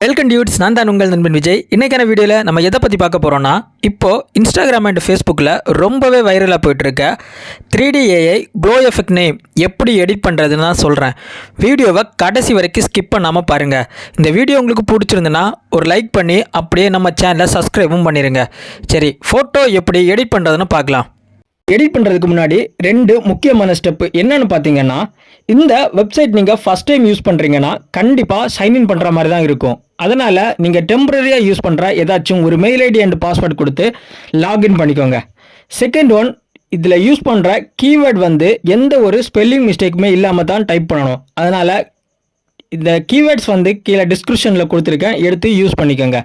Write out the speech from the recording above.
Welcome dudes, நான் தான் உங்கள் நண்பன் விஜய். இன்றைக்கான வீடியோவில் நம்ம எதை பற்றி பார்க்க போகிறோன்னா, இப்போது இன்ஸ்டாகிராம் அண்ட் ஃபேஸ்புக்கில் ரொம்பவே வைரலாக போயிட்டுருக்க 3D AI glow effect name எப்படி எடிட் பண்ணுறதுன்னு தான் சொல்கிறேன். வீடியோவை கடைசி வரைக்கும் ஸ்கிப் பண்ணாமல் பாருங்கள். இந்த வீடியோ உங்களுக்கு பிடிச்சிருந்துன்னா ஒரு லைக் பண்ணி அப்படியே நம்ம சேனலை சப்ஸ்கிரைபும் பண்ணிடுங்க. சரி, ஃபோட்டோ எப்படி எடிட் பண்ணுறதுன்னு பார்க்கலாம். எடிட் பண்ணுறதுக்கு முன்னாடி ரெண்டு முக்கியமான ஸ்டெப்பு என்னென்னு பார்த்தீங்கன்னா, இந்த வெப்சைட் நீங்கள் ஃபஸ்ட் டைம் யூஸ் பண்ணுறீங்கன்னா கண்டிப்பாக சைன்இன் பண்ணுற மாதிரி தான் இருக்கும். அதனால் நீங்கள் டெம்பரரியாக யூஸ் பண்ணுற ஏதாச்சும் ஒரு மெயில் ஐடி அண்ட் பாஸ்வேர்ட் கொடுத்து லாகின் பண்ணிக்கோங்க. செகண்ட் ஒன், இதில் யூஸ் பண்ணுற கீவேர்ட் எந்த ஒரு ஸ்பெல்லிங் மிஸ்டேக்குமே இல்லாமல் தான் டைப் பண்ணணும். அதனால் இந்த கீவேர்ட்ஸ் கீழே டிஸ்கிரிப்ஷனில் கொடுத்துருக்கேன், எடுத்து யூஸ் பண்ணிக்கோங்க.